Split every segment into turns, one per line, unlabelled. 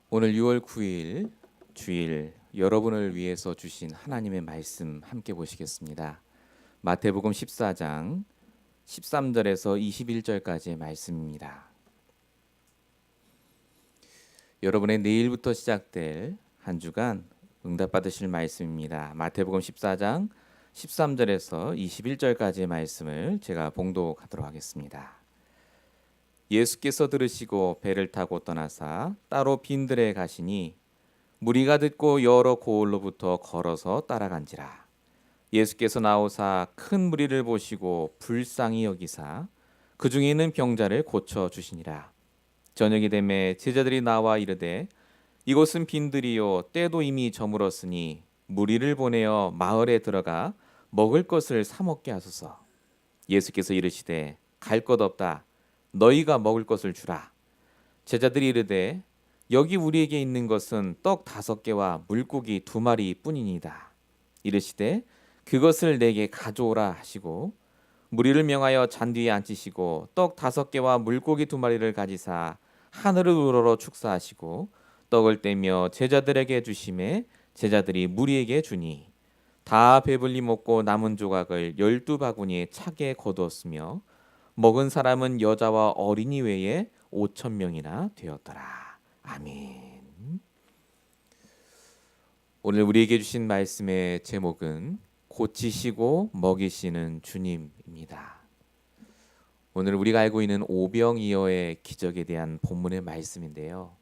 오늘 6월 9일 주일 여러분을 위해서 주신 하나님의 말씀 함께 보시겠습니다. 마태복음 14장 13절에서 21절까지의 말씀입니다. 여러분의 내일부터 시작될 한 주간 응답받으실 말씀입니다. 마태복음 14장 13절에서 21절까지의 말씀을 제가 봉독하도록 하겠습니다. 예수께서 들으시고 배를 타고 떠나사 따로 빈들에 가시니 무리가 듣고 여러 고을로부터 걸어서 따라간지라. 예수께서 나오사 큰 무리를 보시고 불쌍히 여기사 그 중에 있는 병자를 고쳐 주시니라. 저녁이 되매 제자들이 나와 이르되 이곳은 빈들이요 때도 이미 저물었으니 무리를 보내어 마을에 들어가 먹을 것을 사 먹게 하소서. 예수께서 이르시되 갈 것 없다. 너희가 먹을 것을 주라. 제자들이 이르되 여기 우리에게 있는 것은 떡 5개와 물고기 2마리 뿐이니이다. 이르시되 그것을 내게 가져오라 하시고 무리를 명하여 잔뒤에 앉히시고 떡 5개와 물고기 2마리를 가지사 하늘을 우러러 축사하시고 떡을 떼며 제자들에게 주시매 제자들이 무리에게 주니 다 배불리 먹고 남은 조각을 12바구니에 차게 거두었으며 먹은 사람은 여자와 어린이 외에 5,000명이나 되었더라. 아멘. 오늘 우리에게 주신 말씀의 제목은 고치시고 먹이시는 주님입니다. 오늘 우리가 알고 있는 오병이어의 기적에 대한 본문의 말씀인데요.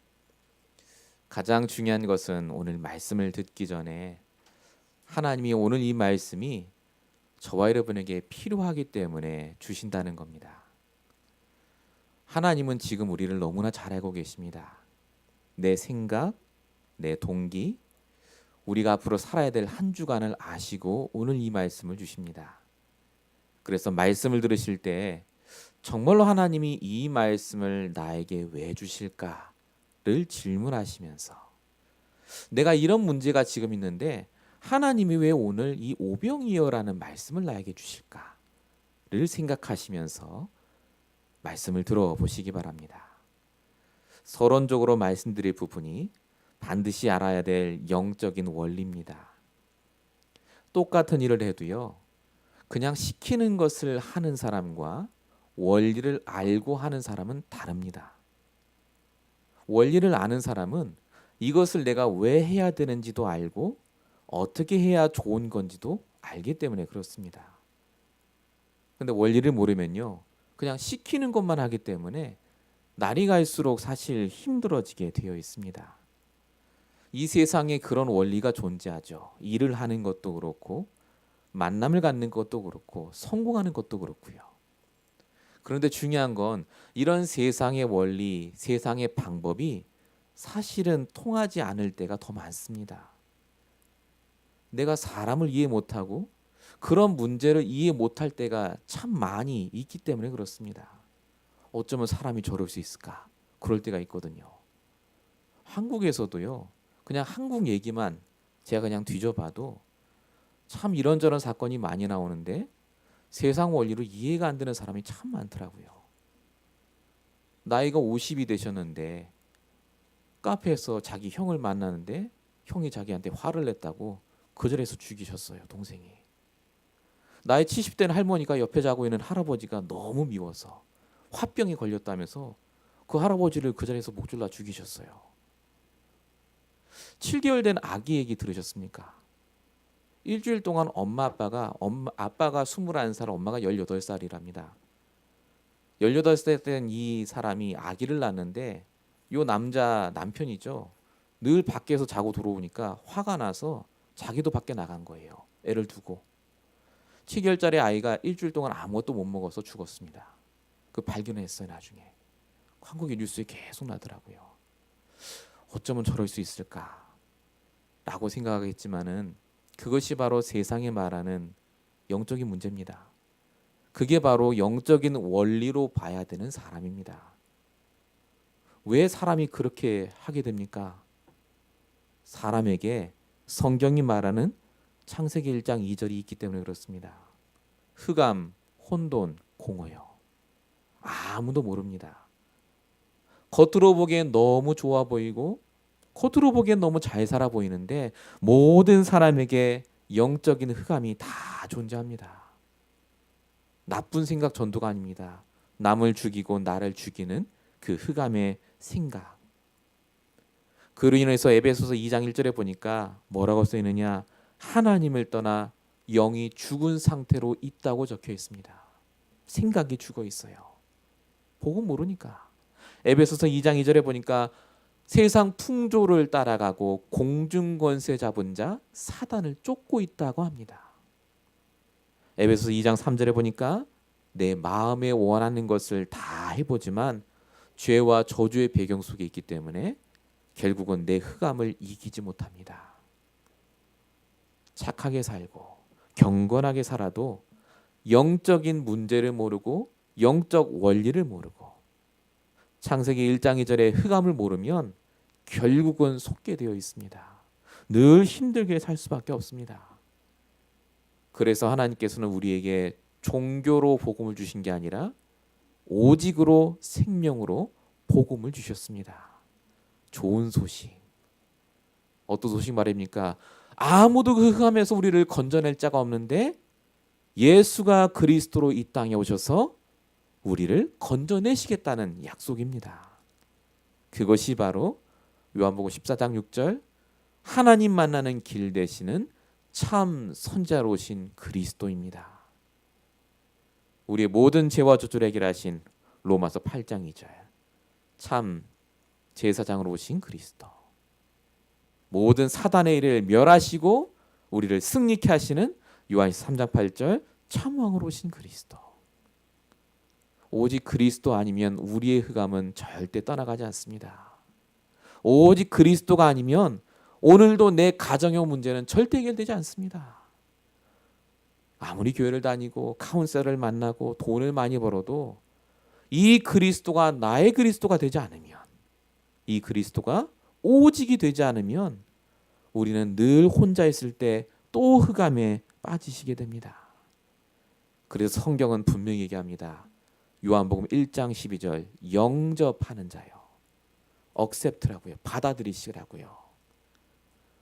가장 중요한 것은 오늘 말씀을 듣기 전에 하나님이 오늘 이 말씀이 저와 여러분에게 필요하기 때문에 주신다는 겁니다. 하나님은 지금 우리를 너무나 잘 알고 계십니다. 내 생각, 내 동기, 우리가 앞으로 살아야 될 한 주간을 아시고 오늘 이 말씀을 주십니다. 그래서 말씀을 들으실 때 정말로 하나님이 이 말씀을 나에게 왜 주실까를 질문하시면서 내가 이런 문제가 지금 있는데 하나님이 왜 오늘 이 오병이어라는 말씀을 나에게 주실까를 생각하시면서 말씀을 들어보시기 바랍니다. 서론적으로 말씀드릴 부분이 반드시 알아야 될 영적인 원리입니다. 똑같은 일을 해도요, 그냥 시키는 것을 하는 사람과 원리를 알고 하는 사람은 다릅니다. 원리를 아는 사람은 이것을 내가 왜 해야 되는지도 알고 어떻게 해야 좋은 건지도 알기 때문에 그렇습니다. 근데 원리를 모르면요, 그냥 시키는 것만 하기 때문에 날이 갈수록 사실 힘들어지게 되어 있습니다. 이 세상에 그런 원리가 존재하죠. 일을 하는 것도 그렇고 만남을 갖는 것도 그렇고 성공하는 것도 그렇고요. 그런데 중요한 건 이런 세상의 원리, 세상의 방법이 사실은 통하지 않을 때가 더 많습니다. 내가 사람을 이해 못하고 그런 문제를 이해 못할 때가 참 많이 있기 때문에 그렇습니다. 어쩌면 사람이 저럴 수 있을까? 그럴 때가 있거든요. 한국에서도요. 그냥 한국 얘기만 제가 그냥 뒤져봐도 참 이런저런 사건이 많이 나오는데 세상 원리로 이해가 안 되는 사람이 참 많더라고요. 나이가 50이 되셨는데 카페에서 자기 형을 만나는데 형이 자기한테 화를 냈다고 그 자리에서 죽이셨어요, 동생이. 나이 70된 할머니가 옆에 자고 있는 할아버지가 너무 미워서 화병에 걸렸다면서 그 할아버지를 그 자리에서 목 졸라 죽이셨어요. 7개월 된 아기 얘기 들으셨습니까? 일주일 동안 아빠가 21살, 엄마가 18살이랍니다. 18살 된 이 사람이 아기를 낳는데 요 남편이죠. 늘 밖에서 자고 들어오니까 화가 나서 자기도 밖에 나간 거예요. 애를 두고. 7개월짜리 아이가 일주일 동안 아무것도 못 먹어서 죽었습니다. 그 발견했어요, 나중에. 한국의 뉴스에 계속 나더라고요. 어쩌면 저럴 수 있을까? 라고 생각하겠지만은 그것이 바로 세상에 말하는 영적인 문제입니다. 그게 바로 영적인 원리로 봐야 되는 사람입니다. 왜 사람이 그렇게 하게 됩니까? 사람에게 성경이 말하는 창세기 1장 2절이 있기 때문에 그렇습니다. 흑암, 혼돈, 공허요. 아무도 모릅니다. 겉으로 보기엔 너무 좋아 보이고 겉으로 보기엔 너무 잘 살아 보이는데 모든 사람에게 영적인 흑암이 다 존재합니다. 나쁜 생각 전도가 아닙니다. 남을 죽이고 나를 죽이는 그 흑암의 생각. 그로 인해서 에베소서 2장 1절에 보니까 뭐라고 써 있느냐? 하나님을 떠나 영이 죽은 상태로 있다고 적혀 있습니다. 생각이 죽어 있어요. 복음 모르니까. 에베소서 2장 2절에 보니까 세상 풍조를 따라가고 공중 권세 잡은 자 사단을 쫓고 있다고 합니다. 에베소서 2장 3절에 보니까 내 마음에 원하는 것을 다 해보지만 죄와 저주의 배경 속에 있기 때문에 결국은 내 흑암을 이기지 못합니다. 착하게 살고 경건하게 살아도 영적인 문제를 모르고 영적 원리를 모르고 창세기 1장 2절에 흑암을 모르면 결국은 속게 되어 있습니다. 늘 힘들게 살 수밖에 없습니다. 그래서 하나님께서는 우리에게 종교로 복음을 주신 게 아니라 오직으로 생명으로 복음을 주셨습니다. 좋은 소식. 어떤 소식 말입니까? 아무도 그 흑암에서 우리를 건져낼 자가 없는데 예수가 그리스도로 이 땅에 오셔서 우리를 건져내시겠다는 약속입니다. 그것이 바로 요한복음 14장 6절 하나님 만나는 길 되시는 참 선지자로 오신 그리스도입니다. 우리의 모든 죄와 저주를 해결하신 로마서 8장 2절 참 제사장으로 오신 그리스도. 모든 사단의 일을 멸하시고 우리를 승리케 하시는 요한일서 3장 8절 참 왕으로 오신 그리스도. 오직 그리스도 아니면 우리의 흑암은 절대 떠나가지 않습니다. 오직 그리스도가 아니면 오늘도 내 가정의 문제는 절대 해결되지 않습니다. 아무리 교회를 다니고 카운셀러를 만나고 돈을 많이 벌어도 이 그리스도가 나의 그리스도가 되지 않으면, 이 그리스도가 오직이 되지 않으면 우리는 늘 혼자 있을 때 또 흑암에 빠지시게 됩니다. 그래서 성경은 분명히 얘기합니다. 요한복음 1장 12절 영접하는 자요. accept라고요. 받아들이시라고요.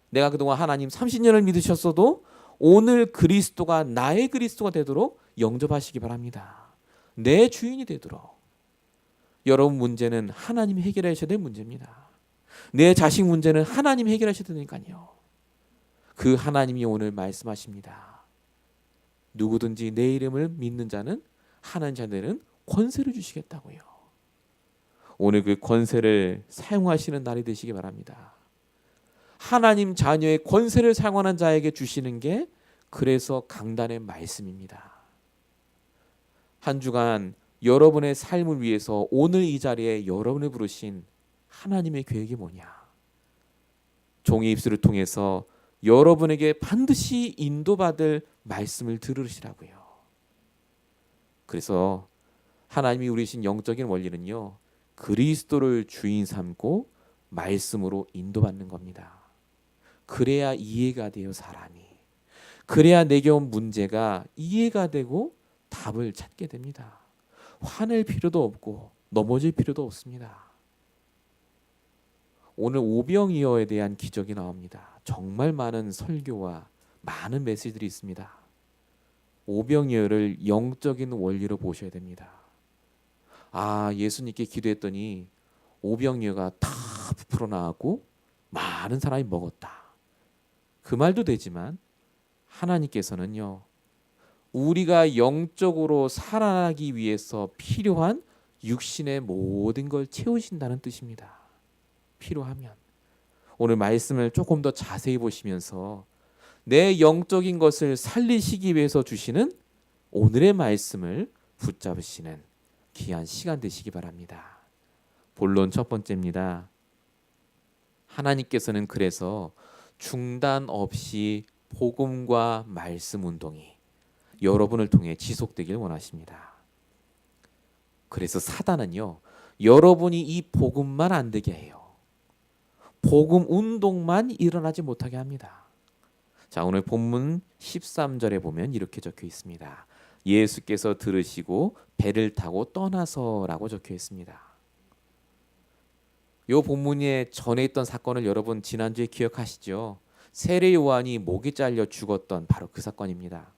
내가 그동안 하나님 30년을 믿으셨어도 오늘 그리스도가 나의 그리스도가 되도록 영접하시기 바랍니다. 내 주인이 되도록. 여러분 문제는 하나님이 해결하셔야 될 문제입니다. 내 자식 문제는 하나님이 해결하셔야 되니까요. 그 하나님이 오늘 말씀하십니다. 누구든지 내 이름을 믿는 자는 하나님 자들은 권세를 주시겠다고요. 오늘 그 권세를 사용하시는 날이 되시기 바랍니다. 하나님 자녀의 권세를 사용하는 자에게 주시는 게 그래서 강단의 말씀입니다. 한 주간 여러분의 삶을 위해서 오늘 이 자리에 여러분을 부르신 하나님의 계획이 뭐냐? 종의 입술을 통해서 여러분에게 반드시 인도받을 말씀을 들으시라고요. 그래서 하나님이 우리신 영적인 원리는요. 그리스도를 주인 삼고 말씀으로 인도받는 겁니다. 그래야 이해가 돼요, 사람이. 그래야 내게 온 문제가 이해가 되고 답을 찾게 됩니다. 화낼 필요도 없고 넘어질 필요도 없습니다. 오늘 오병이어에 대한 기적이 나옵니다. 정말 많은 설교와 많은 메시지들이 있습니다. 오병이어를 영적인 원리로 보셔야 됩니다. 아, 예수님께 기도했더니 오병이어가 다 부풀어 나왔고 많은 사람이 먹었다. 그 말도 되지만 하나님께서는요. 우리가 영적으로 살아나기 위해서 필요한 육신의 모든 걸 채우신다는 뜻입니다. 필요하면. 오늘 말씀을 조금 더 자세히 보시면서 내 영적인 것을 살리시기 위해서 주시는 오늘의 말씀을 붙잡으시는 귀한 시간 되시기 바랍니다. 본론 첫 번째입니다. 하나님께서는 그래서 중단 없이 복음과 말씀 운동이 여러분을 통해 지속되길 원하십니다. 그래서 사단은요. 여러분이 이 복음만 안 되게 해요. 복음 운동만 일어나지 못하게 합니다. 자, 오늘 본문 13절에 보면 이렇게 적혀 있습니다. 예수께서 들으시고 배를 타고 떠나서라고 적혀 있습니다. 요 본문에 전에 있던 사건을 여러분 지난주에 기억하시죠? 세례 요한이 목이 잘려 죽었던 바로 그 사건입니다.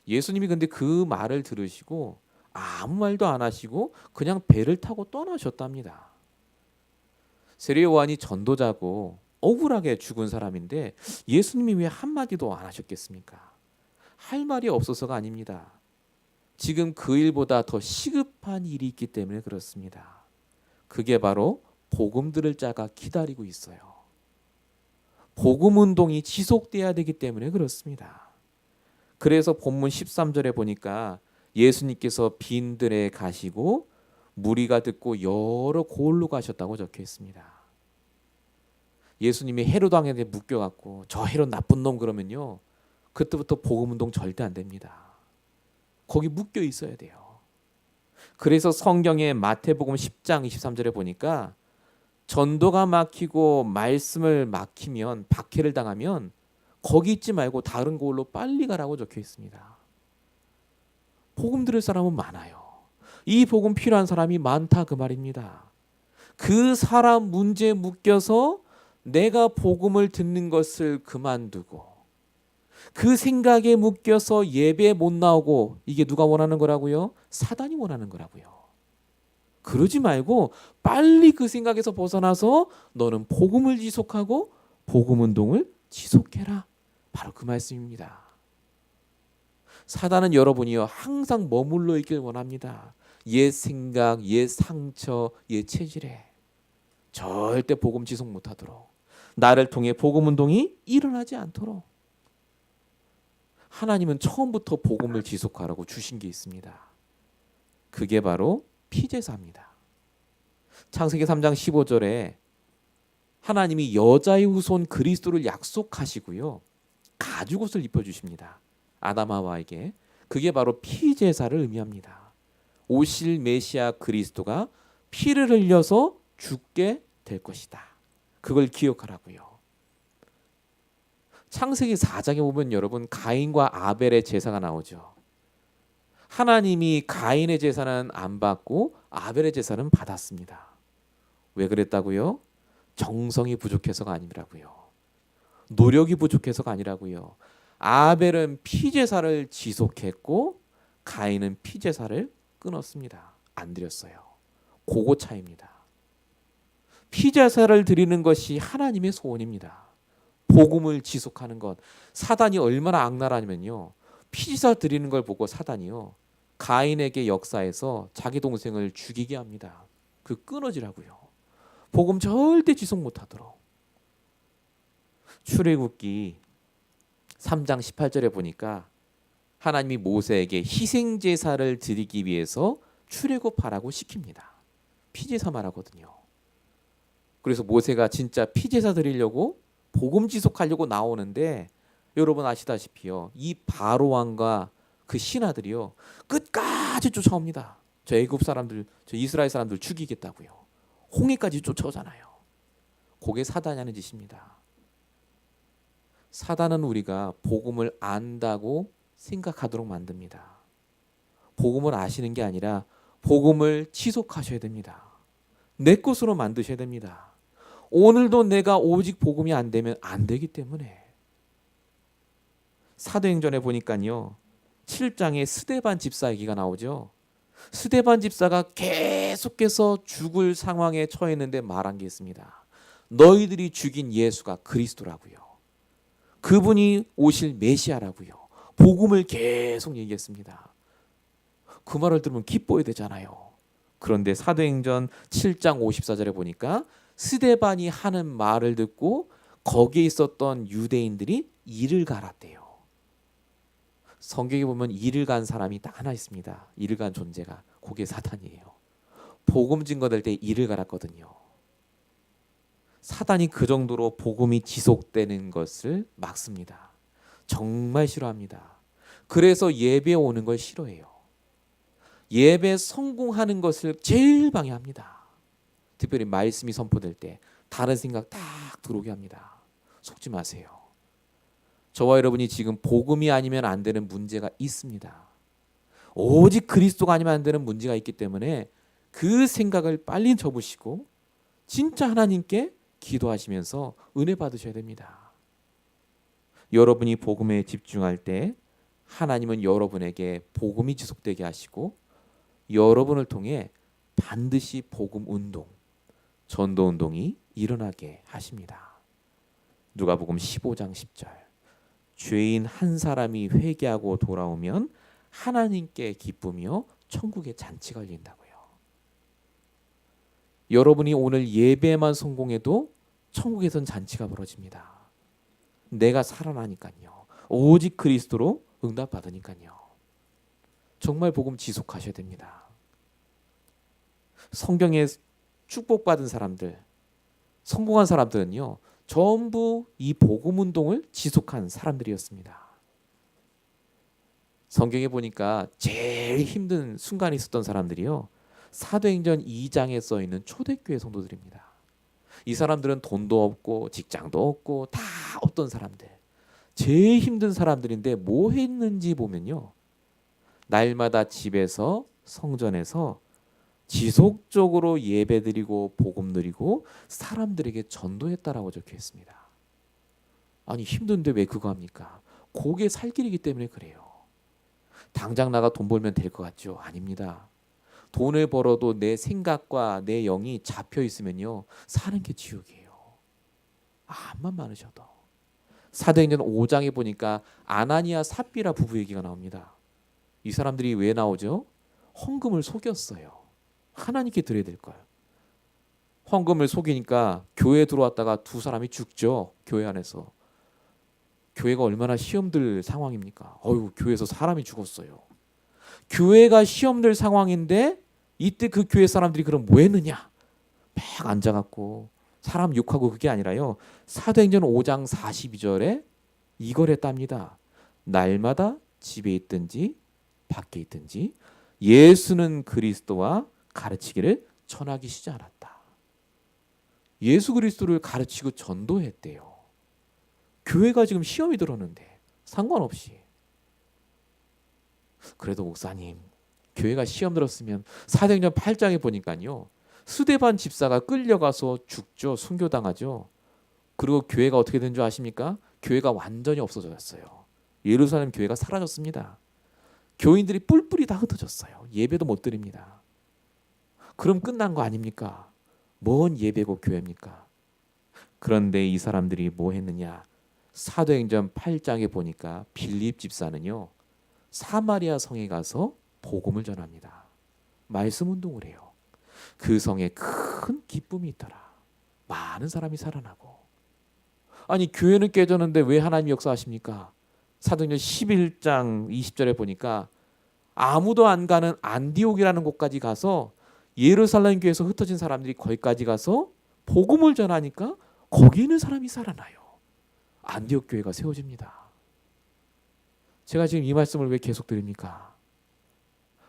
예수님이 근데 그 말을 들으시고 아무 말도 안 하시고 그냥 배를 타고 떠나셨답니다. 세례 요한이 전도자고 억울하게 죽은 사람인데 예수님이 왜 한마디도 안 하셨겠습니까? 할 말이 없어서가 아닙니다. 지금 그 일보다 더 시급한 일이 있기 때문에 그렇습니다. 그게 바로 복음 들을 자가 기다리고 있어요. 복음 운동이 지속돼야 되기 때문에 그렇습니다. 그래서 본문 13절에 보니까 예수님께서 빈들에 가시고 무리가 듣고 여러 고을로 가셨다고 적혀 있습니다. 예수님이 헤롯 왕에게 묶여갖고 저 헤롯 나쁜 놈 그러면요, 그때부터 복음 운동 절대 안 됩니다. 거기 묶여 있어야 돼요. 그래서 성경의 마태복음 10장 23절에 보니까 전도가 막히고 말씀을 막히면, 박해를 당하면 거기 있지 말고 다른 곳으로 빨리 가라고 적혀 있습니다. 복음 들을 사람은 많아요. 이 복음 필요한 사람이 많다 그 말입니다. 그 사람 문제에 묶여서 내가 복음을 듣는 것을 그만두고 그 생각에 묶여서 예배 못 나오고, 이게 누가 원하는 거라고요? 사단이 원하는 거라고요. 그러지 말고 빨리 그 생각에서 벗어나서 너는 복음을 지속하고 복음 운동을 지속해라. 바로 그 말씀입니다. 사단은 여러분이요 항상 머물러 있길 원합니다. 옛 생각, 옛 상처, 옛 체질에 절대 복음 지속 못하도록, 나를 통해 복음 운동이 일어나지 않도록. 하나님은 처음부터 복음을 지속하라고 주신 게 있습니다. 그게 바로 피제사입니다. 창세기 3장 15절에 하나님이 여자의 후손 그리스도를 약속하시고요, 가죽옷을 입혀주십니다. 아담 하와에게. 그게 바로 피제사를 의미합니다. 오실 메시아 그리스도가 피를 흘려서 죽게 될 것이다. 그걸 기억하라고요. 창세기 4장에 보면 여러분 가인과 아벨의 제사가 나오죠. 하나님이 가인의 제사는 안 받고 아벨의 제사는 받았습니다. 왜 그랬다고요? 정성이 부족해서가 아니라고요. 노력이 부족해서가 아니라고요. 아벨은 피제사를 지속했고 가인은 피제사를 끊었습니다. 안 드렸어요. 그거 차이입니다. 피제사를 드리는 것이 하나님의 소원입니다. 복음을 지속하는 것. 사단이 얼마나 악랄하냐면요, 피제사 드리는 걸 보고 사단이요 가인에게 역사해서 자기 동생을 죽이게 합니다. 그 끊어지라고요. 복음 절대 지속 못하도록. 출애굽기 3장 18절에 보니까 하나님이 모세에게 희생 제사를 드리기 위해서 출애굽하라고 시킵니다. 피제사 말하거든요. 그래서 모세가 진짜 피제사 드리려고 복음 지속하려고 나오는데 여러분 아시다시피요, 이 바로 왕과 그 신하들이요 끝까지 쫓아옵니다. 저 애굽 사람들, 저 이스라엘 사람들 죽이겠다고요. 홍해까지 쫓아오잖아요. 그게 사단이 하는 짓입니다. 사단은 우리가 복음을 안다고 생각하도록 만듭니다. 복음을 아시는 게 아니라 복음을 지속하셔야 됩니다. 내 것으로 만드셔야 됩니다. 오늘도 내가 오직 복음이 안 되면 안 되기 때문에. 사도행전에 보니까요 7장에 스데반 집사 얘기가 나오죠. 스데반 집사가 계속해서 죽을 상황에 처했는데 말한 게 있습니다. 너희들이 죽인 예수가 그리스도라고요. 그분이 오실 메시아라고요. 복음을 계속 얘기했습니다. 그 말을 들으면 기뻐야 되잖아요. 그런데 사도행전 7장 54절에 보니까 스데반이 하는 말을 듣고 거기에 있었던 유대인들이 이를 갈았대요. 성경에 보면 이를 간 사람이 딱 하나 있습니다. 이를 간 존재가, 그게 사탄이에요. 복음 증거될 때 이를 갈았거든요. 사단이 그 정도로 복음이 지속되는 것을 막습니다. 정말 싫어합니다. 그래서 예배에 오는 걸 싫어해요. 예배 성공하는 것을 제일 방해합니다. 특별히 말씀이 선포될 때 다른 생각 딱 들어오게 합니다. 속지 마세요. 저와 여러분이 지금 복음이 아니면 안 되는 문제가 있습니다. 오직 그리스도가 아니면 안 되는 문제가 있기 때문에 그 생각을 빨리 접으시고 진짜 하나님께 기도하시면서 은혜 받으셔야 됩니다. 여러분이 복음에 집중할 때 하나님은 여러분에게 복음이 지속되게 하시고 여러분을 통해 반드시 복음 운동, 전도 운동이 일어나게 하십니다. 누가복음 15장 10절. 죄인 한 사람이 회개하고 돌아오면 하나님께 기쁘며 천국에 잔치가 열린다고요. 여러분이 오늘 예배만 성공해도 천국에선 잔치가 벌어집니다. 내가 살아나니까요. 오직 그리스도로 응답받으니까요. 정말 복음 지속하셔야 됩니다. 성경에 축복받은 사람들, 성공한 사람들은요, 전부 이 복음 운동을 지속한 사람들이었습니다. 성경에 보니까 제일 힘든 순간이 있었던 사람들이요, 사도행전 2장에 써 있는 초대교회 성도들입니다. 이 사람들은 돈도 없고 직장도 없고 다 없던 사람들, 제일 힘든 사람들인데 뭐 했는지 보면요, 날마다 집에서 성전에서 지속적으로 예배드리고 복음 드리고 사람들에게 전도했다라고 적혀 있습니다. 아니 힘든데 왜 그거 합니까? 그게 살 길이기 때문에 그래요. 당장 나가 돈 벌면 될 것 같죠? 아닙니다. 돈을 벌어도 내 생각과 내 영이 잡혀 있으면요, 사는 게 지옥이에요. 암만 많으셔도. 사도행전 5장에 보니까 아나니아 삽비라 부부 얘기가 나옵니다. 이 사람들이 왜 나오죠? 헌금을 속였어요. 하나님께 드려야 될 걸. 헌금을 속이니까 교회에 들어왔다가 두 사람이 죽죠. 교회 안에서. 교회가 얼마나 시험들 상황입니까? 어휴, 교회에서 사람이 죽었어요. 교회가 시험들 상황인데 이때 그 교회 사람들이 그럼 뭐 했느냐? 막 앉아갖고 사람 욕하고 그게 아니라요. 사도행전 5장 42절에 이걸 했답니다. 날마다 집에 있든지 밖에 있든지 예수는 그리스도와 가르치기를 전하기 쉬지 않았다. 예수 그리스도를 가르치고 전도했대요. 교회가 지금 시험이 들었는데 상관없이. 그래도 목사님, 교회가 시험 들었으면 사도행전 8장에 보니까요, 스데반 집사가 끌려가서 죽죠. 순교당하죠. 그리고 교회가 어떻게 된 줄 아십니까? 교회가 완전히 없어졌어요. 예루살렘 교회가 사라졌습니다. 교인들이 뿔뿔이 다 흩어졌어요. 예배도 못 드립니다. 그럼 끝난 거 아닙니까? 뭔 예배고 교회입니까? 그런데 이 사람들이 뭐 했느냐? 사도행전 8장에 보니까 빌립 집사는요, 사마리아 성에 가서 복음을 전합니다. 말씀 운동을 해요. 그 성에 큰 기쁨이 있더라. 많은 사람이 살아나고. 아니 교회는 깨졌는데 왜 하나님이 역사하십니까? 사도행전 11장 20절에 보니까 아무도 안 가는 안디옥이라는 곳까지 가서 예루살렘 교회에서 흩어진 사람들이 거기까지 가서 복음을 전하니까 거기 있는 사람이 살아나요. 안디옥 교회가 세워집니다. 제가 지금 이 말씀을 왜 계속 드립니까?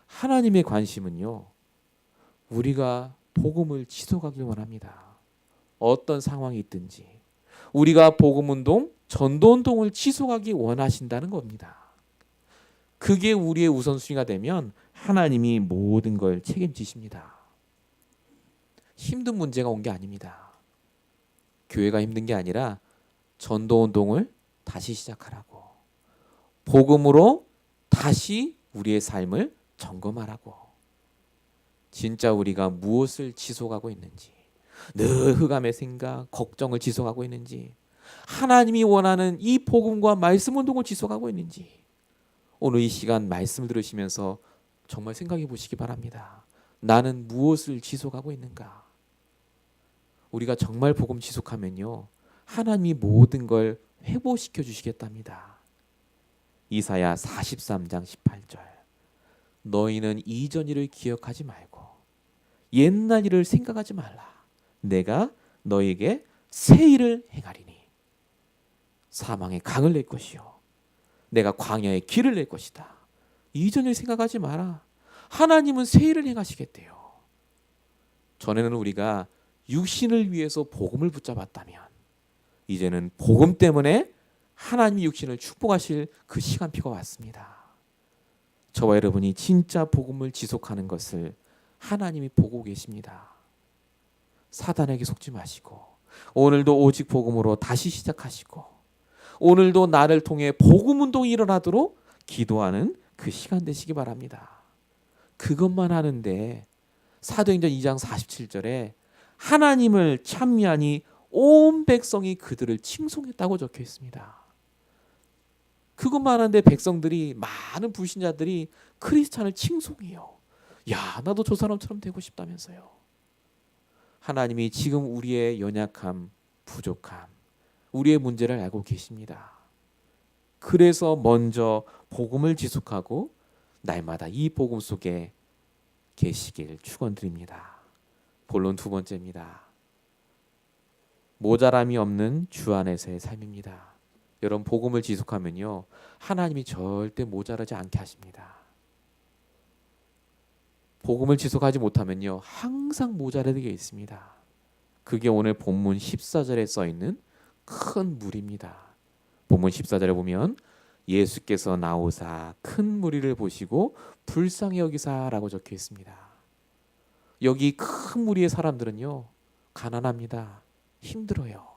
하나님의 관심은요, 우리가 복음을 지속하길 원합니다. 어떤 상황이 있든지 우리가 복음운동, 전도운동을 지속하기 원하신다는 겁니다. 그게 우리의 우선순위가 되면 하나님이 모든 걸 책임지십니다. 힘든 문제가 온 게 아닙니다. 교회가 힘든 게 아니라 전도운동을 다시 시작하라고, 복음으로 다시 우리의 삶을 점검하라고. 진짜 우리가 무엇을 지속하고 있는지, 늘 흑암의 생각, 걱정을 지속하고 있는지, 하나님이 원하는 이 복음과 말씀 운동을 지속하고 있는지, 오늘 이 시간 말씀을 들으시면서 정말 생각해 보시기 바랍니다. 나는 무엇을 지속하고 있는가? 우리가 정말 복음 지속하면요, 하나님이 모든 걸 회복시켜 주시겠답니다. 이사야 43장 18절. 너희는 이전 일을 기억하지 말고 옛날 일을 생각하지 말라. 내가 너희에게 새 일을 행하리니 사망의 강을 낼 것이요 내가 광야의 길을 낼 것이다. 이전 일 생각하지 마라. 하나님은 새 일을 행하시겠대요. 전에는 우리가 육신을 위해서 복음을 붙잡았다면 이제는 복음 때문에 하나님이 육신을 축복하실 그 시간표가 왔습니다. 저와 여러분이 진짜 복음을 지속하는 것을 하나님이 보고 계십니다. 사단에게 속지 마시고 오늘도 오직 복음으로 다시 시작하시고 오늘도 나를 통해 복음 운동이 일어나도록 기도하는 그 시간 되시기 바랍니다. 그것만 하는데 사도행전 2장 47절에 하나님을 찬미하니 온 백성이 그들을 칭송했다고 적혀 있습니다. 그것만 하는데 백성들이, 많은 불신자들이 크리스찬을 칭송해요. 야, 나도 저 사람처럼 되고 싶다면서요. 하나님이 지금 우리의 연약함, 부족함, 우리의 문제를 알고 계십니다. 그래서 먼저 복음을 지속하고 날마다 이 복음 속에 계시길 축원드립니다. 본론 두 번째입니다. 모자람이 없는 주 안에서의 삶입니다. 여러분, 복음을 지속하면요, 하나님이 절대 모자라지 않게 하십니다. 복음을 지속하지 못하면요, 항상 모자라게 있습니다. 그게 오늘 본문 14절에 써 있는 큰 무리입니다. 본문 14절에 보면 예수께서 나오사 큰 무리를 보시고 불쌍히 여기사라고 적혀 있습니다. 여기 큰 무리의 사람들은요, 가난합니다. 힘들어요.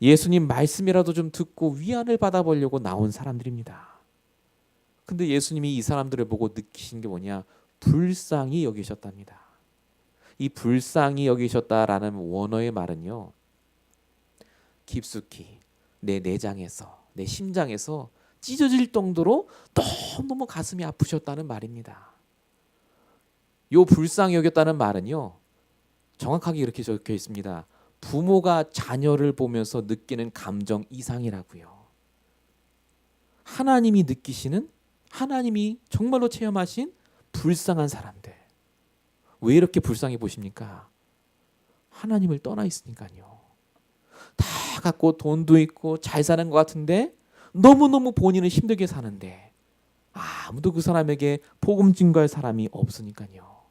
예수님 말씀이라도 좀 듣고 위안을 받아보려고 나온 사람들입니다. 근데 예수님이 이 사람들을 보고 느끼신 게 뭐냐? 불쌍히 여기셨답니다. 이 불쌍히 여기셨다라는 원어의 말은요, 깊숙이 내 내장에서, 내 심장에서 찢어질 정도로 너무너무 가슴이 아프셨다는 말입니다. 요 불쌍히 여겼다는 말은요, 정확하게 이렇게 적혀 있습니다. 부모가 자녀를 보면서 느끼는 감정 이상이라고요. 하나님이 느끼시는, 하나님이 정말로 체험하신 불쌍한 사람들. 왜 이렇게 불쌍해 보십니까? 하나님을 떠나 있으니까요. 다 갖고 돈도 있고 잘 사는 것 같은데 너무너무 본인은 힘들게 사는데 아무도 그 사람에게 복음 증거할 사람이 없으니까요.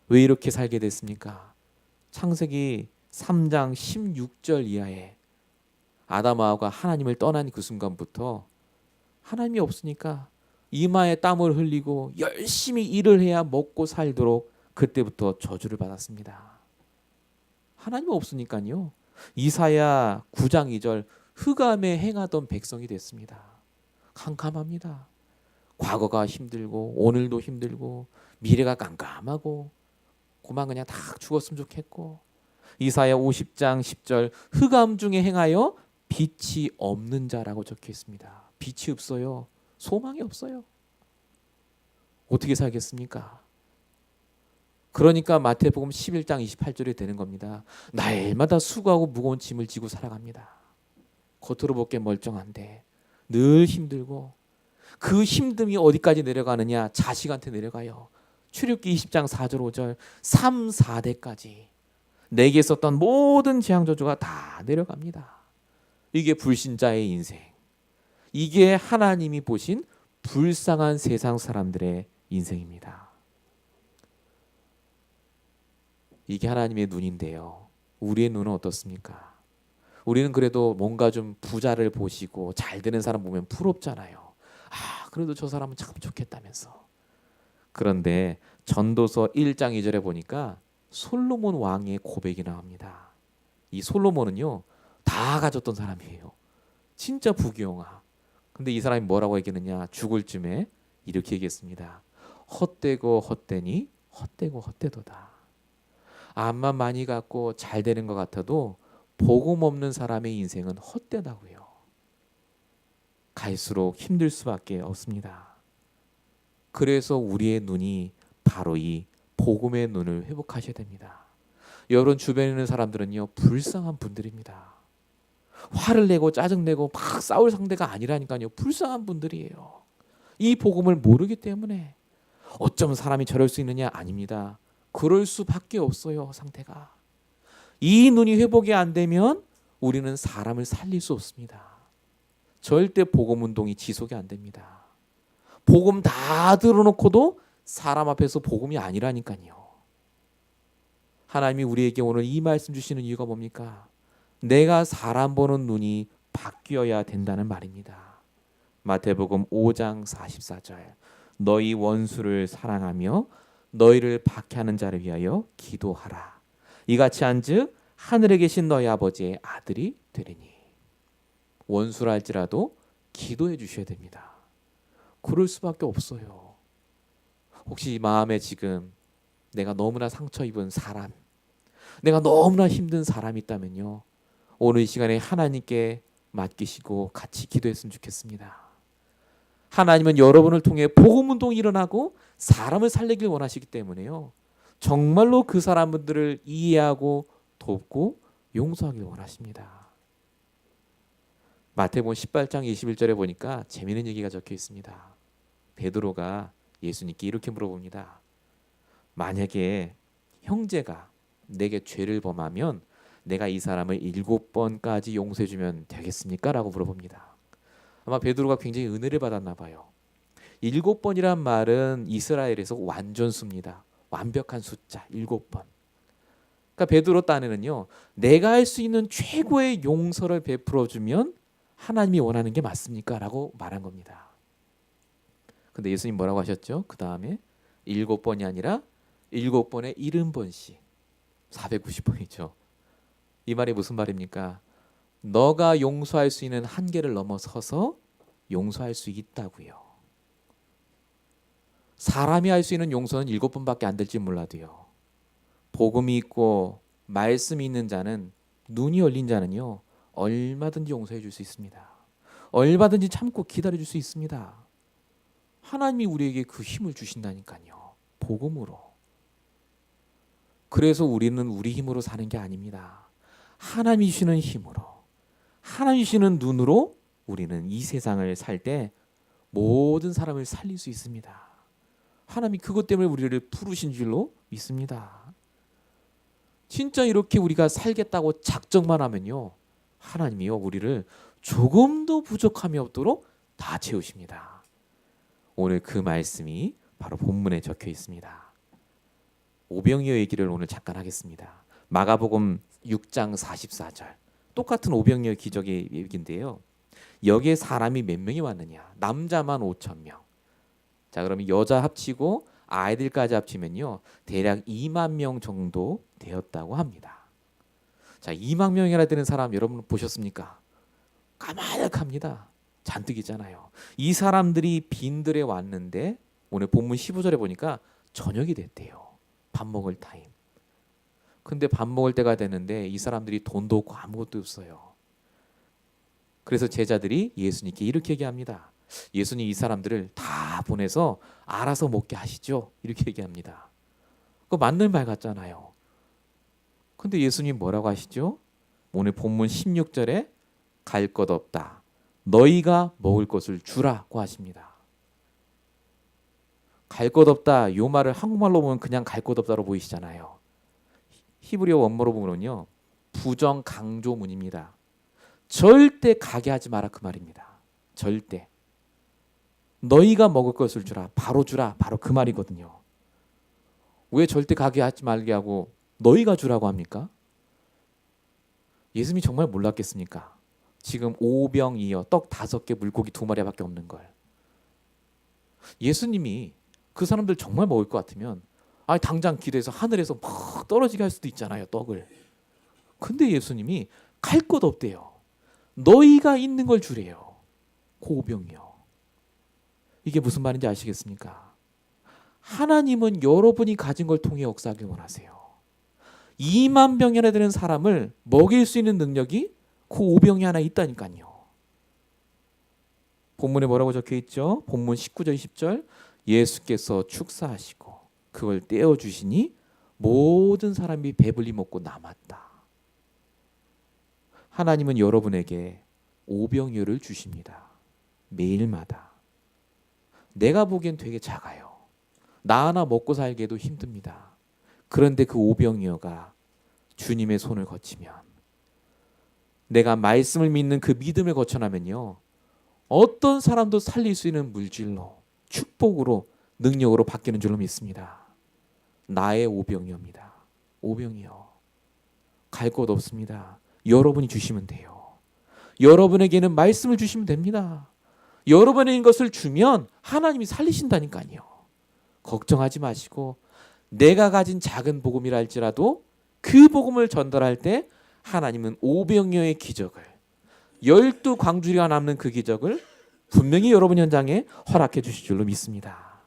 왜 이렇게 살게 됐습니까? 창세기 3장 16절 이하에 아담하와가 하나님을 떠난 그 순간부터 하나님이 없으니까 이마에 땀을 흘리고 열심히 일을 해야 먹고 살도록 그때부터 저주를 받았습니다. 하나님 없으니까요. 이사야 9장 2절 흑암에 행하던 백성이 됐습니다. 캄캄합니다. 과거가 힘들고 오늘도 힘들고 미래가 깜깜하고 그만 그냥 다 죽었으면 좋겠고 이사야 50장 10절 흑암 중에 행하여 빛이 없는 자라고 적혀 있습니다. 빛이 없어요. 소망이 없어요. 어떻게 살겠습니까? 그러니까 마태복음 11장 28절이 되는 겁니다. 날마다 수고하고 무거운 짐을 지고 살아갑니다. 겉으로 볼게 멀쩡한데 늘 힘들고 그 힘듦이 어디까지 내려가느냐? 자식한테 내려가요. 출애굽기 20장 4절 5절 3, 4대까지 내게 있었던 모든 재앙 저주가 다 내려갑니다. 이게 불신자의 인생. 이게 하나님이 보신 불쌍한 세상 사람들의 인생입니다. 이게 하나님의 눈인데요. 우리의 눈은 어떻습니까? 우리는 그래도 뭔가 좀 부자를 보시고 잘 되는 사람 보면 부럽잖아요. 아, 그래도 저 사람은 참 좋겠다면서. 그런데 전도서 1장 2절에 보니까 솔로몬 왕의 고백이 나옵니다. 이 솔로몬은요, 다 가졌던 사람이에요. 진짜 부귀영화. 근데 이 사람이 뭐라고 얘기했느냐? 죽을 쯤에 이렇게 얘기했습니다. 헛되고 헛되니 헛되고 헛되도다. 암만 많이 갖고 잘 되는 것 같아도 복음 없는 사람의 인생은 헛되다고요. 갈수록 힘들 수밖에 없습니다. 그래서 우리의 눈이 바로 이 복음의 눈을 회복하셔야 됩니다. 여러분 주변에 있는 사람들은요, 불쌍한 분들입니다. 화를 내고 짜증내고 막 싸울 상대가 아니라니까요. 불쌍한 분들이에요. 이 복음을 모르기 때문에. 어쩌면 사람이 저럴 수 있느냐? 아닙니다. 그럴 수밖에 없어요. 상태가. 이 눈이 회복이 안 되면 우리는 사람을 살릴 수 없습니다. 절대 복음 운동이 지속이 안 됩니다. 복음 다 들어놓고도 사람 앞에서 복음이 아니라니까요. 하나님이 우리에게 오늘 이 말씀 주시는 이유가 뭡니까? 내가 사람 보는 눈이 바뀌어야 된다는 말입니다. 마태복음 5장 44절 너희 원수를 사랑하며 너희를 박해하는 자를 위하여 기도하라. 이같이 한즉 하늘에 계신 너희 아버지의 아들이 되리니. 원수라 할지라도 기도해 주셔야 됩니다. 그럴 수밖에 없어요. 혹시 마음에 지금 내가 너무나 상처 입은 사람, 내가 너무나 힘든 사람이 있다면요, 오늘 이 시간에 하나님께 맡기시고 같이 기도했으면 좋겠습니다. 하나님은 여러분을 통해 복음운동이 일어나고 사람을 살리길 원하시기 때문에요, 정말로 그 사람들을 이해하고 돕고 용서하길 원하십니다. 마태복음 18장 21절에 보니까 재미있는 얘기가 적혀 있습니다. 베드로가 예수님께 이렇게 물어봅니다. 만약에 형제가 내게 죄를 범하면 내가 이 사람을 7번까지 용서해 주면 되겠습니까? 라고 물어봅니다. 아마 베드로가 굉장히 은혜를 받았나 봐요. 7번이란 말은 이스라엘에서 완전수입니다. 완벽한 숫자 7번. 그러니까 베드로 딴에는요, 내가 할 수 있는 최고의 용서를 베풀어 주면 하나님이 원하는 게 맞습니까? 라고 말한 겁니다. 근데 예수님 뭐라고 하셨죠? 그 다음에 7번이 아니라 7번에 70번씩 490번이죠. 이 말이 무슨 말입니까? 너가 용서할 수 있는 한계를 넘어서서 용서할 수 있다고요. 사람이 할 수 있는 용서는 7번밖에 안 될지 몰라도요, 복음이 있고 말씀이 있는 자는, 눈이 열린 자는요, 얼마든지 용서해 줄 수 있습니다. 얼마든지 참고 기다려 줄 수 있습니다. 하나님이 우리에게 그 힘을 주신다니까요. 복음으로. 그래서 우리는 우리 힘으로 사는 게 아닙니다. 하나님이 주시는 힘으로, 하나님이 주시는 눈으로 우리는 이 세상을 살 때 모든 사람을 살릴 수 있습니다. 하나님이 그것 때문에 우리를 부르신 줄로 믿습니다. 진짜 이렇게 우리가 살겠다고 작정만 하면요, 하나님이요, 우리를 조금도 부족함이 없도록 다 채우십니다. 오늘 그 말씀이 바로 본문에 적혀 있습니다. 오병이어 얘기를 오늘 잠깐 하겠습니다. 마가복음 6장 44절. 똑같은 오병이어 기적의 얘기인데요, 여기에 사람이 몇 명이 왔느냐? 남자만 5,000명. 자, 그러면 여자 합치고 아이들까지 합치면요, 대략 2만 명 정도 되었다고 합니다. 자, 2만 명이나 되는 사람 여러분 보셨습니까? 까마득합니다. 잔뜩이잖아요. 이 사람들이 빈들에 왔는데 오늘 본문 15절에 보니까 저녁이 됐대요. 밥 먹을 타임. 근데 밥 먹을 때가 되는데 이 사람들이 돈도 없고 아무것도 없어요. 그래서 제자들이 예수님께 이렇게 얘기합니다. 예수님, 이 사람들을 다 보내서 알아서 먹게 하시죠. 이렇게 얘기합니다. 그거 맞는 말 같잖아요. 근데 예수님 뭐라고 하시죠? 오늘 본문 16절에 갈 것 없다, 너희가 먹을 것을 주라고 하십니다. 갈 것 없다, 이 말을 한국말로 보면 그냥 갈 것 없다로 보이시잖아요. 히브리어 원어로 보면요, 부정 강조문입니다. 절대 가게 하지 마라, 그 말입니다. 절대. 너희가 먹을 것을 주라, 바로 주라, 바로 그 말이거든요. 왜 절대 가게 하지 말게 하고 너희가 주라고 합니까? 예수님이 정말 몰랐겠습니까? 지금 오병이어 떡 5개 물고기 2마리밖에 없는 걸. 예수님이 그 사람들 정말 먹을 것 같으면 당장 기도해서 하늘에서 막 떨어지게 할 수도 있잖아요, 떡을. 근데 예수님이 갈 것 없대요. 너희가 있는 걸 주래요. 그 오병이어. 이게 무슨 말인지 아시겠습니까? 하나님은 여러분이 가진 걸 통해 역사하길 원하세요. 2만 병이나 되는 사람을 먹일 수 있는 능력이 그 오병이 하나 있다니까요. 본문에 뭐라고 적혀 있죠? 본문 19절 20절. 예수께서 축사하시고 그걸 떼어주시니 모든 사람이 배불리 먹고 남았다. 하나님은 여러분에게 오병이어를 주십니다. 매일마다. 내가 보기엔 되게 작아요. 나 하나 먹고 살기에도 힘듭니다. 그런데 그 오병이어가 주님의 손을 거치면, 내가 말씀을 믿는 그 믿음을 거쳐나면요, 어떤 사람도 살릴 수 있는 물질로, 축복으로, 능력으로 바뀌는 줄로 믿습니다. 나의 오병이어입니다. 오병이어. 갈 곳 없습니다. 여러분이 주시면 돼요. 여러분에게는 말씀을 주시면 됩니다. 여러분에게 것을 주면 하나님이 살리신다니까요. 걱정하지 마시고 내가 가진 작은 복음이라 할지라도 그 복음을 전달할 때 하나님은 오병이어의 기적을 12광주리가 남는 그 기적을 분명히 여러분 현장에 허락해 주실 줄로 믿습니다.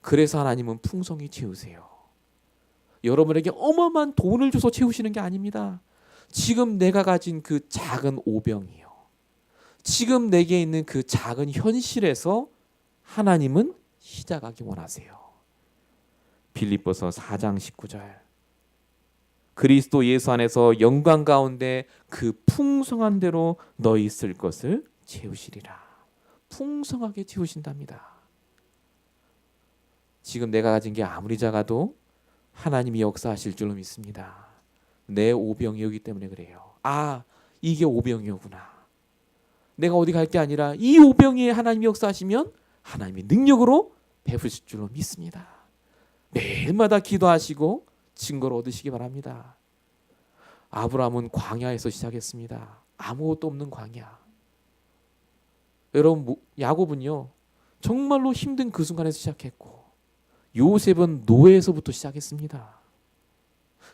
그래서 하나님은 풍성히 채우세요. 여러분에게 어마어마한 돈을 줘서 채우시는 게 아닙니다. 지금 내가 가진 그 작은 오병이요, 지금 내게 있는 그 작은 현실에서 하나님은 시작하기 원하세요. 빌립보서 4장 19절, 그리스도 예수 안에서 영광 가운데 그 풍성한 대로 너희 쓸 것을 채우시리라. 풍성하게 채우신답니다. 지금 내가 가진 게 아무리 작아도 하나님이 역사하실 줄로 믿습니다. 내 오병이어기 때문에 그래요. 아, 이게 오병이어구나. 내가 어디 갈 게 아니라 이 오병이에 하나님이 역사하시면 하나님이 능력으로 베푸실 줄로 믿습니다. 매일마다 기도하시고 증거를 얻으시기 바랍니다. 아브라함은 광야에서 시작했습니다. 아무것도 없는 광야. 여러분, 야곱은요 정말로 힘든 그 순간에서 시작했고, 요셉은 노예에서부터 시작했습니다.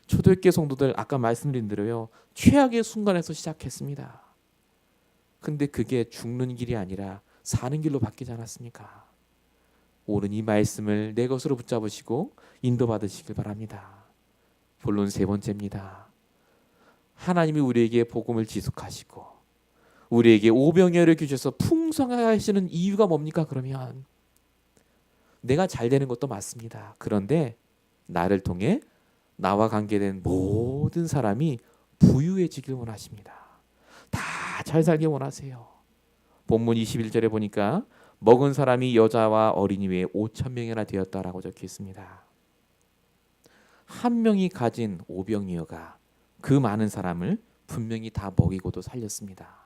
초대교회 성도들 아까 말씀드린 대로요 최악의 순간에서 시작했습니다. 근데 그게 죽는 길이 아니라 사는 길로 바뀌지 않았습니까? 오늘 이 말씀을 내 것으로 붙잡으시고 인도받으시길 바랍니다. 본론 세 번째입니다. 하나님이 우리에게 복음을 지속하시고 우리에게 오병이어를 주셔서 풍성하게 하시는 이유가 뭡니까? 그러면 내가 잘 되는 것도 맞습니다. 그런데 나를 통해 나와 관계된 모든 사람이 부유해지길 원하십니다. 다 잘 살길 원하세요. 본문 21절에 보니까 먹은 사람이 여자와 어린이 외에 5,000명이나 되었다라고 적혀 있습니다. 한 명이 가진 오병이어가 그 많은 사람을 분명히 다 먹이고도 살렸습니다.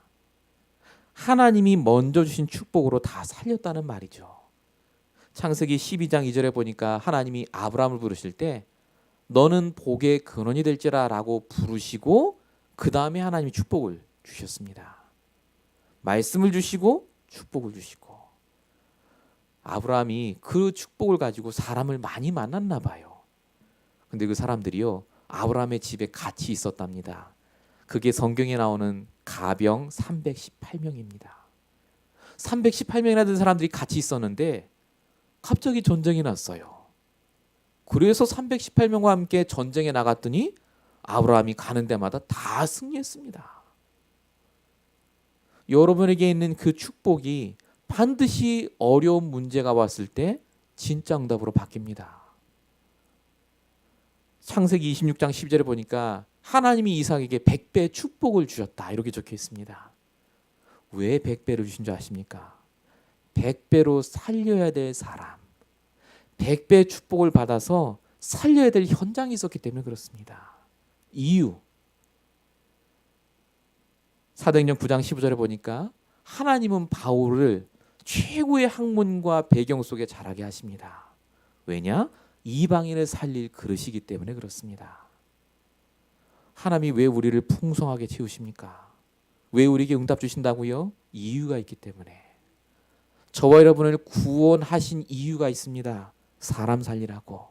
하나님이 먼저 주신 축복으로 다 살렸다는 말이죠. 창세기 12장 2절에 보니까 하나님이 아브라함을 부르실 때 너는 복의 근원이 될지라 라고 부르시고 그 다음에 하나님이 축복을 주셨습니다. 말씀을 주시고 축복을 주시고, 아브라함이 그 축복을 가지고 사람을 많이 만났나 봐요. 근데 그 사람들이요 아브라함의 집에 같이 있었답니다. 그게 성경에 나오는 가병 318명입니다. 318명이나 된 사람들이 같이 있었는데 갑자기 전쟁이 났어요. 그래서 318명과 함께 전쟁에 나갔더니 아브라함이 가는 데마다 다 승리했습니다. 여러분에게 있는 그 축복이 반드시 어려운 문제가 왔을 때 진짜 응답으로 바뀝니다. 창세기 26장 10절에 보니까 하나님이 이삭에게 100배 축복을 주셨다 이렇게 적혀 있습니다. 왜 100배를 주신 줄 아십니까? 100배로 살려야 될 사람, 100배 축복을 받아서 살려야 될 현장이 있었기 때문에 그렇습니다. 이유, 사도행전 9장 15절에 보니까 하나님은 바울을 최고의 학문과 배경 속에 자라게 하십니다. 왜냐? 이방인을 살릴 그릇이기 때문에 그렇습니다. 하나님이 왜 우리를 풍성하게 채우십니까? 왜 우리에게 응답 주신다고요? 이유가 있기 때문에. 저와 여러분을 구원하신 이유가 있습니다. 사람 살리라고.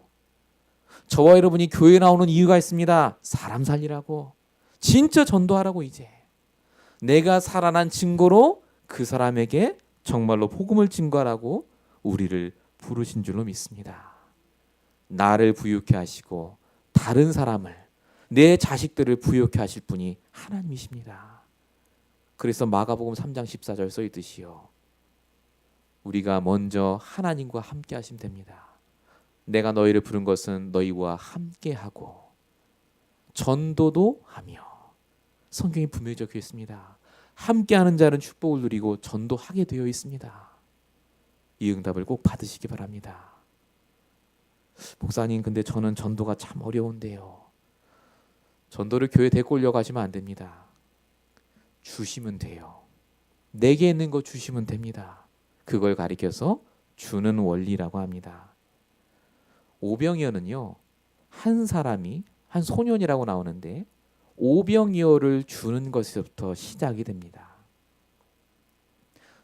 저와 여러분이 교회에 나오는 이유가 있습니다. 사람 살리라고. 진짜 전도하라고. 이제 내가 살아난 증거로 그 사람에게 정말로 복음을 증거하라고 우리를 부르신 줄로 믿습니다. 나를 부유케 하시고 다른 사람을, 내 자식들을 부유케 하실 분이 하나님이십니다. 그래서 마가복음 3장 14절 써 있듯이요, 우리가 먼저 하나님과 함께 하시면 됩니다. 내가 너희를 부른 것은 너희와 함께 하고 전도도 하며. 성경이 분명히 적혀 있습니다. 함께하는 자는 축복을 누리고 전도하게 되어 있습니다. 이 응답을 꼭 받으시기 바랍니다. 목사님, 근데 저는 전도가 참 어려운데요. 전도를 교회 데리고 오려고 하시면 안 됩니다. 주시면 돼요. 내게 있는 거 주시면 됩니다. 그걸 가리켜서 주는 원리라고 합니다. 오병이어는요, 한 사람이, 한 소년이라고 나오는데 오병이어를 주는 것에서부터 시작이 됩니다.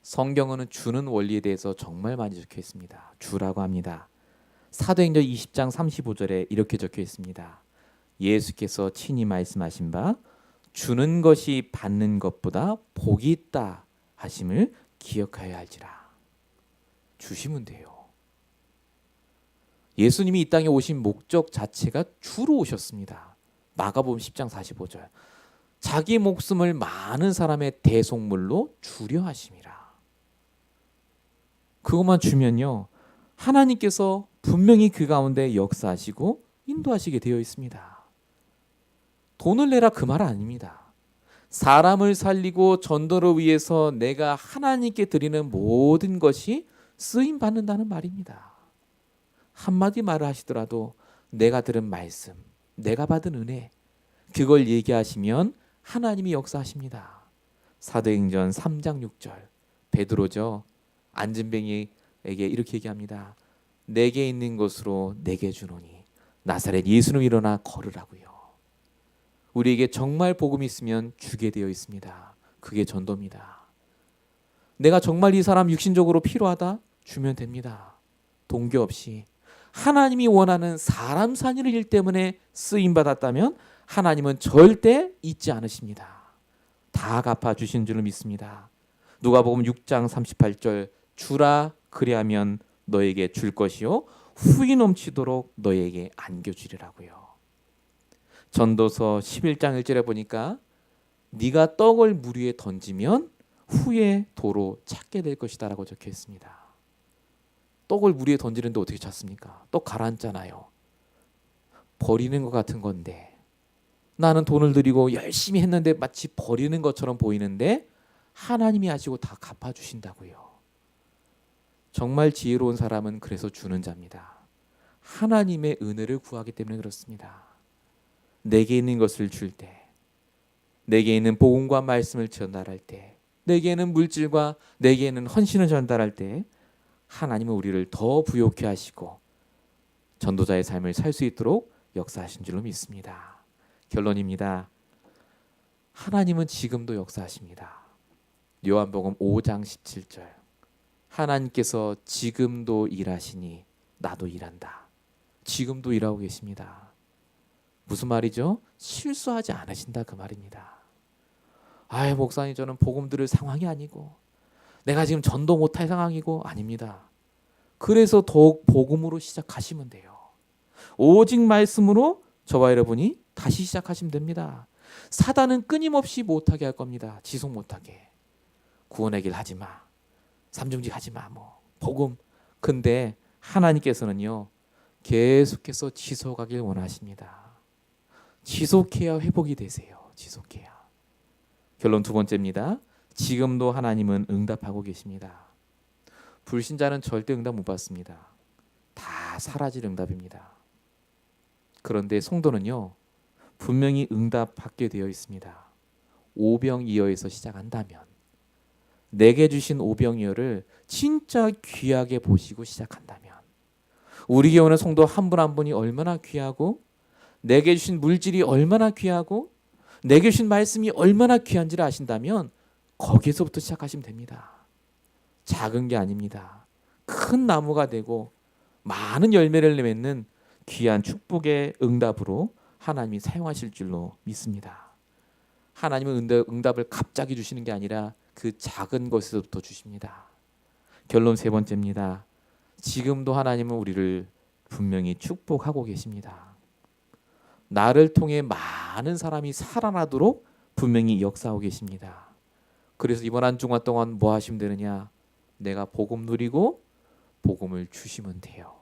성경은 주는 원리에 대해서 정말 많이 적혀 있습니다. 주라고 합니다. 사도행전 20장 35절에 이렇게 적혀 있습니다. 예수께서 친히 말씀하신 바 주는 것이 받는 것보다 복이 있다 하심을 기억하여야 할지라. 주시면 돼요. 예수님이 이 땅에 오신 목적 자체가 주로 오셨습니다. 마가복음 10장 45절. 자기 목숨을 많은 사람의 대속물로 주려 하심이라. 그것만 주면요, 하나님께서 분명히 그 가운데 역사하시고 인도하시게 되어 있습니다. 돈을 내라 그 말 아닙니다. 사람을 살리고 전도를 위해서 내가 하나님께 드리는 모든 것이 쓰임 받는다는 말입니다. 한마디 말을 하시더라도 내가 들은 말씀, 내가 받은 은혜, 그걸 얘기하시면 하나님이 역사하십니다. 사도행전 3장 6절, 베드로죠. 안진뱅이에게 이렇게 얘기합니다. 내게 있는 것으로 내게 주노니 나사렛 예수는 일어나 걸으라고요. 우리에게 정말 복음이 있으면 주게 되어 있습니다. 그게 전도입니다. 내가 정말 이 사람 육신적으로 필요하다? 주면 됩니다. 동교 없이. 하나님이 원하는 사람 살리는 일 때문에 쓰임받았다면 하나님은 절대 잊지 않으십니다. 다 갚아주신 줄을 믿습니다. 누가복음 6장 38절, 주라 그리하면 너에게 줄 것이요 후이 넘치도록 너에게 안겨주리라고요. 전도서 11장 1절에 보니까 네가 떡을 물 위에 던지면 후에 도로 찾게 될 것이다 라고 적혀 있습니다. 떡을 물 위에 던지는데 어떻게 찾습니까? 떡 가라앉잖아요. 버리는 것 같은 건데, 나는 돈을 들이고 열심히 했는데 마치 버리는 것처럼 보이는데 하나님이 아시고 다 갚아주신다고요. 정말 지혜로운 사람은 그래서 주는 자입니다. 하나님의 은혜를 구하기 때문에 그렇습니다. 내게 있는 것을 줄 때, 내게 있는 복음과 말씀을 전달할 때, 내게 있는 물질과 내게 있는 헌신을 전달할 때 하나님은 우리를 더 부욕해 하시고 전도자의 삶을 살 수 있도록 역사하신 줄로 믿습니다. 결론입니다. 하나님은 지금도 역사하십니다. 요한복음 5장 17절, 하나님께서 지금도 일하시니 나도 일한다. 지금도 일하고 계십니다. 무슨 말이죠? 실수하지 않으신다 그 말입니다. 아이 목사님, 저는 복음 들을 상황이 아니고 내가 지금 전도 못할 상황이고, 아닙니다. 그래서 더욱 복음으로 시작하시면 돼요. 오직 말씀으로 저와 여러분이 다시 시작하시면 됩니다. 사단은 끊임없이 못하게 할 겁니다. 지속 못하게. 구원의 길 하지 마, 삼중직 하지 마, 뭐 복음. 근데 하나님께서는요 계속해서 지속하길 원하십니다. 지속해야 회복이 되세요. 지속해야. 결론 두 번째입니다. 지금도 하나님은 응답하고 계십니다. 불신자는 절대 응답 못 받습니다. 다 사라질 응답입니다. 그런데 성도는요 분명히 응답받게 되어 있습니다. 오병이어에서 시작한다면, 내게 주신 오병이어를 진짜 귀하게 보시고 시작한다면, 우리에게 오는 성도 한 분 한 분이 얼마나 귀하고, 내게 주신 물질이 얼마나 귀하고, 내게 주신 말씀이 얼마나 귀한지를 아신다면 거기에서부터 시작하시면 됩니다. 작은 게 아닙니다. 큰 나무가 되고 많은 열매를 맺는 귀한 축복의 응답으로 하나님이 사용하실 줄로 믿습니다. 하나님은 응답을 갑자기 주시는 게 아니라 그 작은 것에서부터 주십니다. 결론 세 번째입니다. 지금도 하나님은 우리를 분명히 축복하고 계십니다. 나를 통해 많은 사람이 살아나도록 분명히 역사하고 계십니다. 그래서 이번 한 주간 동안 뭐 하시면 되느냐? 내가 복음 누리고 복음을 주시면 돼요.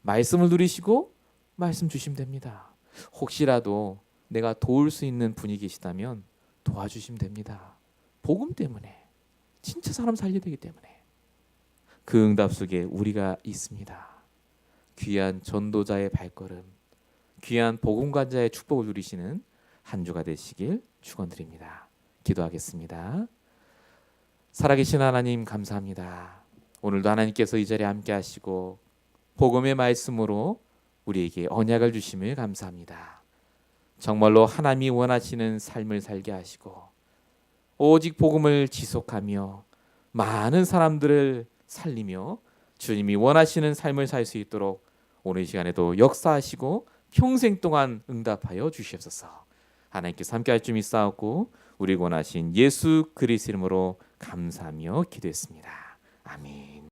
말씀을 누리시고 말씀 주시면 됩니다. 혹시라도 내가 도울 수 있는 분이 계시다면 도와주시면 됩니다. 복음 때문에, 진짜 사람 살려야 되기 때문에. 그 응답 속에 우리가 있습니다. 귀한 전도자의 발걸음, 귀한 복음관자의 축복을 누리시는 한 주가 되시길 축원드립니다. 기도하겠습니다. 살아계신 하나님 감사합니다. 오늘도 하나님께서 이 자리에 함께 하시고 복음의 말씀으로 우리에게 언약을 주심을 감사합니다. 정말로 하나님이 원하시는 삶을 살게 하시고 오직 복음을 지속하며 많은 사람들을 살리며 주님이 원하시는 삶을 살 수 있도록 오늘 이 시간에도 역사하시고 평생 동안 응답하여 주시옵소서. 하나님께서 함께할 줄 믿사옵고 우리 원하신 예수 그리스도 이름으로 감사하며 기도했습니다. 아멘.